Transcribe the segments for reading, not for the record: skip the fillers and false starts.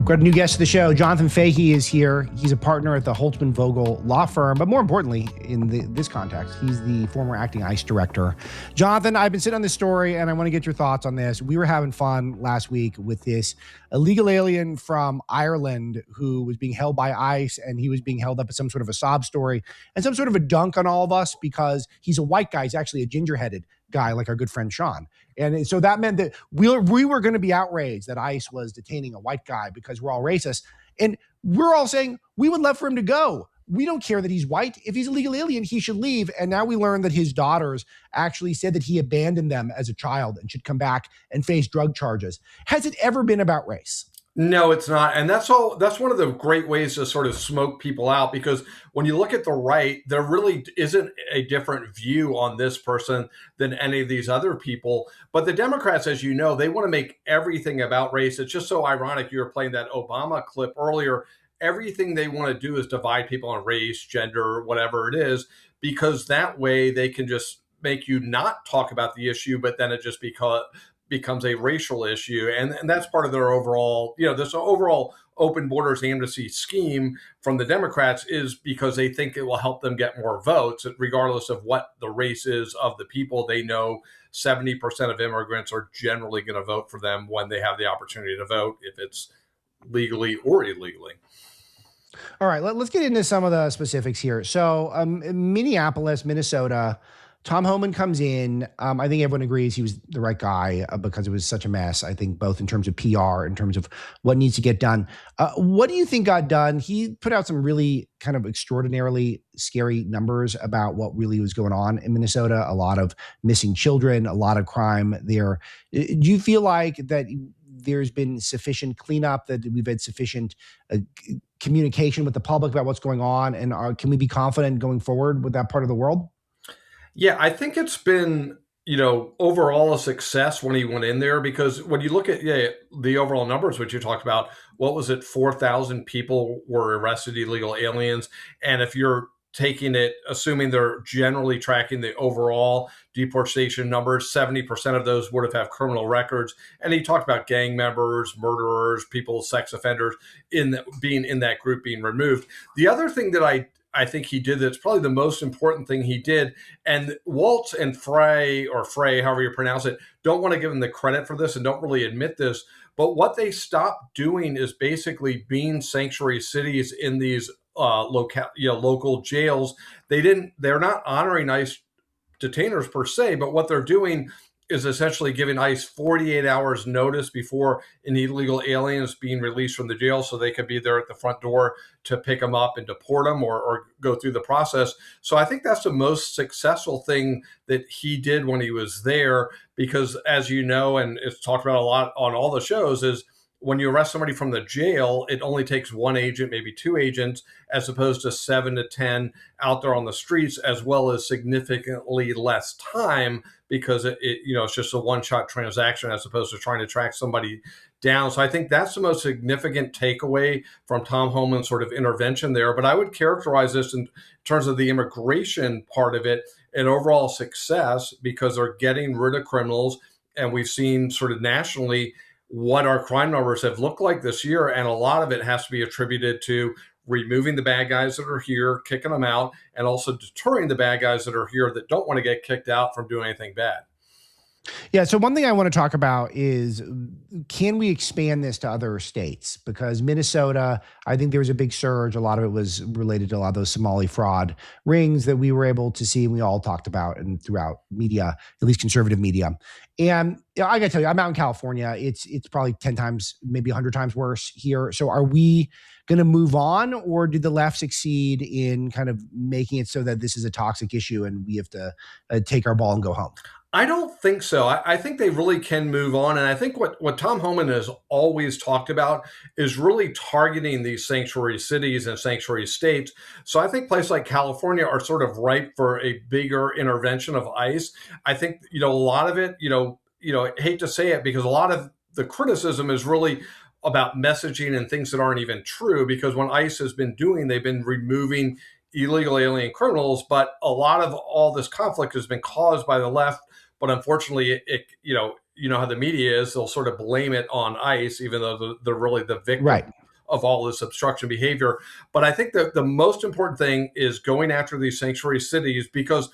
Got a new guest to the show. Jonathan Fahey is here. He's a partner at the Holtzman Vogel law firm, but more importantly, in this context, he's the former acting ICE director. Jonathan, I've been sitting on this story, and I want to get your thoughts on this. We were having fun last week with this illegal alien from Ireland who was being held by ICE, and he was being held up as some sort of a sob story and some sort of a dunk on all of us because he's a white guy. He's actually a ginger-headed guy like our good friend Sean. And so that meant that we were going to be outraged that ICE was detaining a white guy because we're all racist. And we're all saying we would love for him to go. We don't care that he's white. If he's a legal alien, he should leave. And now we learned that his daughters actually said that he abandoned them as a child and should come back and face drug charges. Has it ever been about race? No, it's not. And that's one of the great ways to sort of smoke people out, because when you look at the right, there really isn't a different view on this person than any of these other people. But the Democrats, as you know, they want to make everything about race. It's just so ironic. You were playing that Obama clip earlier. Everything they want to do is divide people on race, gender, whatever it is, because that way they can just make you not talk about the issue, but then it just becomes a racial issue. And that's part of their overall, this overall open borders amnesty scheme from the Democrats is because they think it will help them get more votes, regardless of what the race is of the people. They know 70% of immigrants are generally going to vote for them when they have the opportunity to vote, if it's legally or illegally. All right, let's get into some of the specifics here. So Minneapolis, Minnesota, Tom Homan comes in. I think everyone agrees he was the right guy because it was such a mess, I think, both in terms of PR, in terms of what needs to get done. What do you think got done? He put out some really kind of extraordinarily scary numbers about what really was going on in Minnesota. A lot of missing children, a lot of crime there. Do you feel like that there's been sufficient cleanup, that we've had sufficient communication with the public about what's going on? And can we be confident going forward with that part of the world? Yeah, I think it's been, overall a success when he went in there, because when you look at the overall numbers, which you talked about, what was it? 4,000 people were arrested, illegal aliens. And if you're taking it, assuming they're generally tracking the overall deportation numbers, 70% of those would have criminal records. And he talked about gang members, murderers, people, sex offenders being in that group being removed. The other thing that I think he did, that's probably the most important thing he did, and Waltz and Frey, however you pronounce it, don't want to give him the credit for this and don't really admit this, but what they stopped doing is basically being sanctuary cities in these local jails. They're not honoring ICE detainers per se, but what they're doing is essentially giving ICE 48 hours notice before an illegal alien is being released from the jail, so they could be there at the front door to pick them up and deport them or go through the process. So I think that's the most successful thing that he did when he was there, because as you know, and it's talked about a lot on all the shows, is when you arrest somebody from the jail, it only takes one agent, maybe two agents, as opposed to 7 to 10 out there on the streets, as well as significantly less time, because it's just a one-shot transaction as opposed to trying to track somebody down. So I think that's the most significant takeaway from Tom Homan's sort of intervention there. But I would characterize this in terms of the immigration part of it an overall success, because they're getting rid of criminals. And we've seen sort of nationally what our crime numbers have looked like this year. And a lot of it has to be attributed to removing the bad guys that are here, kicking them out, and also deterring the bad guys that are here that don't want to get kicked out from doing anything bad. Yeah. So one thing I want to talk about is, can we expand this to other states? Because Minnesota, I think there was a big surge. A lot of it was related to a lot of those Somali fraud rings that we were able to see, and we all talked about and throughout media, at least conservative media. And I got to tell you, I'm out in California. It's probably 10 times, maybe 100 times worse here. So are we going to move on, or did the left succeed in kind of making it so that this is a toxic issue and we have to take our ball and go home? I don't think so. I think they really can move on. And I think what Tom Homan has always talked about is really targeting these sanctuary cities and sanctuary states. So I think places like California are sort of ripe for a bigger intervention of ICE. I think, a lot of it, I hate to say it, because a lot of the criticism is really about messaging and things that aren't even true, because when ICE has been doing, they've been removing illegal alien criminals, but a lot of all this conflict has been caused by the left. But unfortunately, you know how the media is, they'll sort of blame it on ICE, even though they're really the Right. victim of all this obstruction behavior. But I think that the most important thing is going after these sanctuary cities, because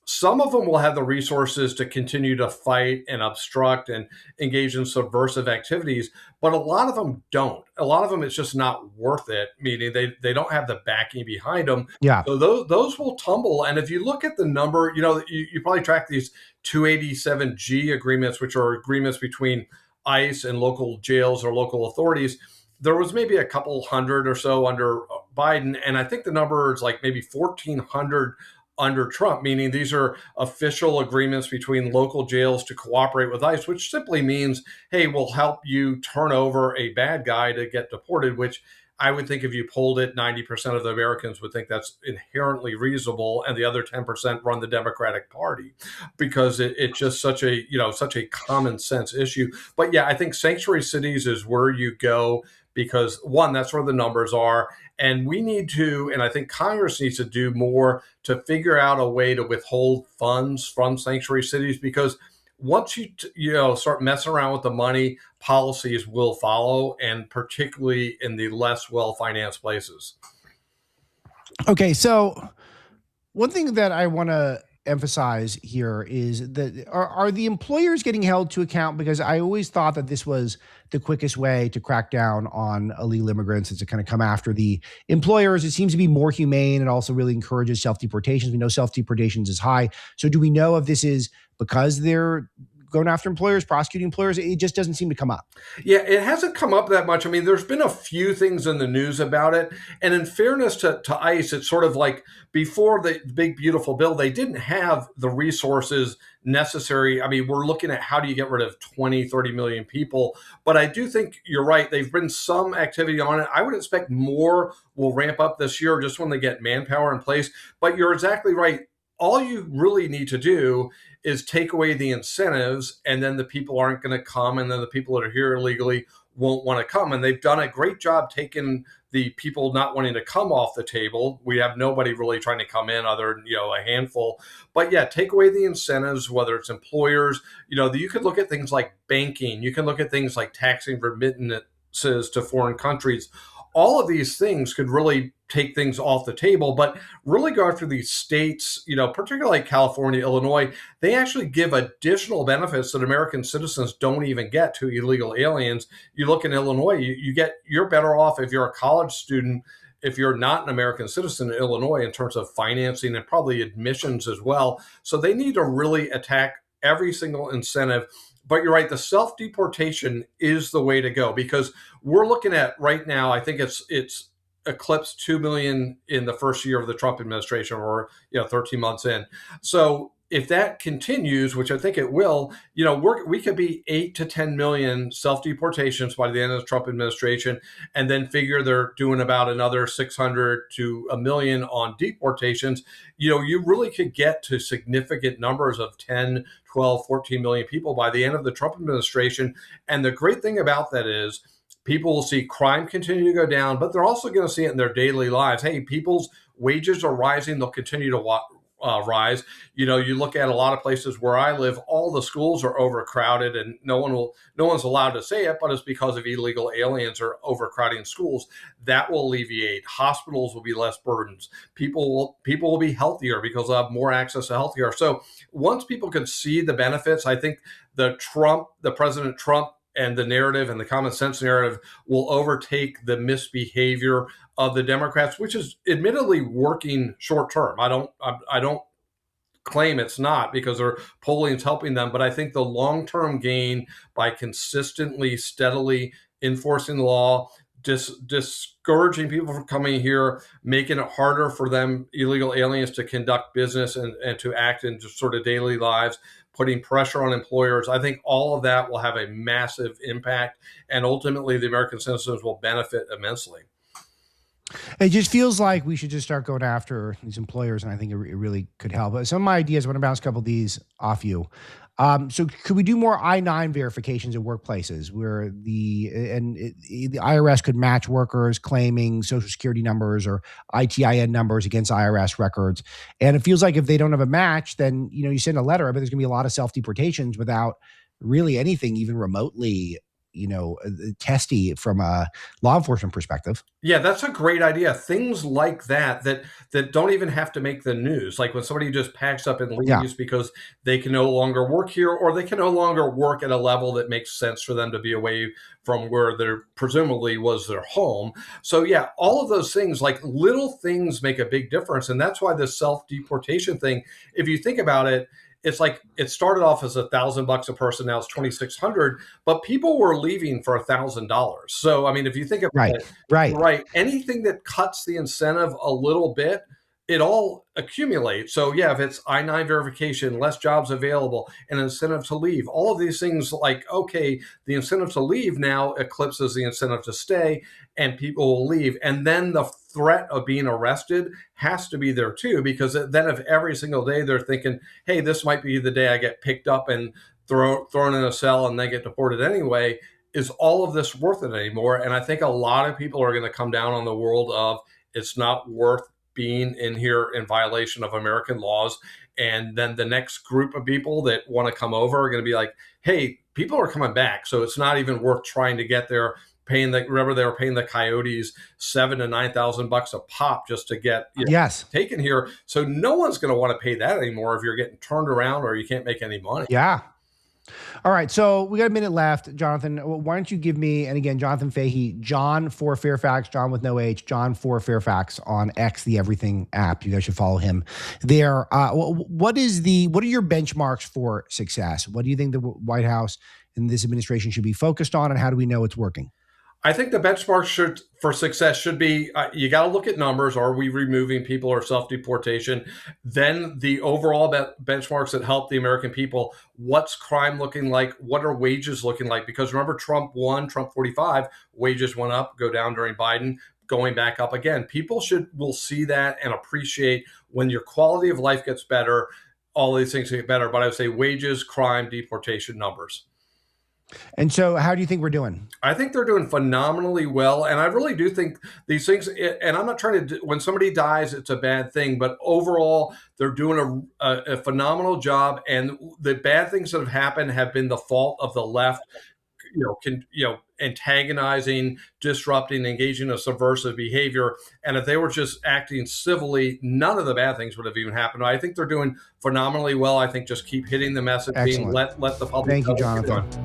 some of them will have the resources to continue to fight and obstruct and engage in subversive activities, but a lot of them don't. A lot of them, it's just not worth it, meaning they don't have the backing behind them. Yeah. So those will tumble. And if you look at the number, you know, you probably track these 287G agreements, which are agreements between ICE and local jails or local authorities. There was maybe a couple hundred or so under Biden, and I think the number is like maybe 1,400 under Trump, meaning these are official agreements between local jails to cooperate with ICE, which simply means, hey, we'll help you turn over a bad guy to get deported, which I would think if you polled it, 90% of the Americans would think that's inherently reasonable, and the other 10% run the Democratic Party, because it's just such a, you know, such a common sense issue. But yeah, I think sanctuary cities is where you go, because one, that's where the numbers are. And we need to, and I think Congress needs to do more to figure out a way to withhold funds from sanctuary cities, because once you know, start messing around with the money, policies will follow, and particularly in the less well-financed places. Okay, so one thing that I want to emphasize here is that are the employers getting held to account? Because I always thought that this was the quickest way to crack down on illegal immigrants, is to kind of come after the employers. It seems to be more humane and also really encourages self-deportations. We know self-deportations is high. So do we know if this is because they're going after employers, prosecuting employers? It just doesn't seem to come up. Yeah, it hasn't come up that much. I mean, there's been a few things in the news about it. And in fairness to ICE, it's sort of like before the big, beautiful bill, they didn't have the resources necessary. I mean, we're looking at how do you get rid of 20, 30 million people. But I do think you're right. They've been some activity on it. I would expect more will ramp up this year just when they get manpower in place. But you're exactly right. All you really need to do is take away the incentives, and then the people aren't going to come, and then the people that are here illegally won't want to come. And they've done a great job taking the people not wanting to come off the table. We have nobody really trying to come in other than, you know, a handful. But yeah, take away the incentives, whether it's employers. You know, you could look at things like banking. You can look at things like taxing remittances to foreign countries. All of these things could really take things off the table, but really go after these states, you know, particularly like California, Illinois. They actually give additional benefits that American citizens don't even get to illegal aliens. You look in Illinois, you're better off if you're a college student, if you're not an American citizen in Illinois, in terms of financing and probably admissions as well. So they need to really attack every single incentive. But you're right, the self-deportation is the way to go, because we're looking at right now, I think it's eclipsed 2 million in the first year of the Trump administration, or, you know, 13 months in. So if that continues, which I think it will, you know, we could be 8 to 10 million self-deportations by the end of the Trump administration, and then figure they're doing about another 600 to a million on deportations. You know, you really could get to significant numbers of 10, 12, 14 million people by the end of the Trump administration. And the great thing about that is people will see crime continue to go down, but they're also going to see it in their daily lives. Hey, people's wages are rising. They'll continue to rise. You know, you look at a lot of places where I live, all the schools are overcrowded, and no one's allowed to say it, but it's because of illegal aliens are overcrowding schools. That will alleviate. Hospitals will be less burdens. People will be healthier because they'll have more access to healthcare. So once people can see the benefits, I think the President Trump and the narrative and the common sense narrative will overtake the misbehavior of the Democrats, which is admittedly working short term. I don't claim it's not, because their polling is helping them, but I think the long-term gain by consistently, steadily enforcing the law, discouraging people from coming here, making it harder for them, illegal aliens, to conduct business and to act in just sort of daily lives, putting pressure on employers. I think all of that will have a massive impact, and ultimately the American citizens will benefit immensely. It just feels like we should just start going after these employers, and I think it really could help. But some of my ideas, I want to bounce a couple of these off you. So could we do more I-9 verifications at workplaces, where the IRS could match workers claiming Social Security numbers or ITIN numbers against IRS records? And it feels like if they don't have a match, then, you know, you send a letter, but there's going to be a lot of self-deportations without really anything even remotely, testy from a law enforcement perspective. Yeah, that's a great idea. Things like that don't even have to make the news. Like when somebody just packs up and Yeah. leaves because they can no longer work here, or they can no longer work at a level that makes sense for them to be away from where their presumably was their home. So yeah, all of those things, like little things, make a big difference. And that's why this self-deportation thing, if you think about it, it's like it started off as $1,000 a person, now it's 2,600, but people were leaving for $1,000. So I mean, if you think about Right. it, Right. right, anything that cuts the incentive a little bit, it all accumulates. So yeah, if it's I-9 verification, less jobs available, an incentive to leave, all of these things, like, okay, the incentive to leave now eclipses the incentive to stay, and people will leave. And then the threat of being arrested has to be there too, because then if every single day they're thinking, hey, this might be the day I get picked up and thrown in a cell and then get deported anyway, is all of this worth it anymore? And I think a lot of people are going to come down on the world of, it's not worth being in here in violation of American laws. And then the next group of people that want to come over are going to be like, hey, people are coming back, so it's not even worth trying to get there. Remember they were paying the coyotes $7,000 to $9,000 a pop just to get Yes. taken here. So no one's going to want to pay that anymore if you're getting turned around or you can't make any money. Yeah. All right, so we got a minute left, Jonathan. Why don't you give me, and again, Jonathan Fahey, John for Fairfax, John with no H, John for Fairfax on X, the Everything app. You guys should follow him there. What are your benchmarks for success? What do you think the White House and this administration should be focused on, and how do we know it's working? I think the benchmark for success should be, you got to look at numbers. Are we removing people or self-deportation? Then the overall benchmarks that help the American people. What's crime looking like? What are wages looking like? Because remember, Trump won, Trump 45, wages went up, go down during Biden, going back up again. People will see that and appreciate when your quality of life gets better, all these things get better. But I would say wages, crime, deportation numbers. And so how do you think we're doing? I think they're doing phenomenally well. And I really do think these things, and I'm not trying to, when somebody dies, it's a bad thing, but overall, they're doing a phenomenal job. And the bad things that have happened have been the fault of the left, antagonizing, disrupting, engaging in subversive behavior. And if they were just acting civilly, none of the bad things would have even happened. I think they're doing phenomenally well. I think just keep hitting the messaging. Excellent. Let the public Thank you, know what you're Jonathan. doing.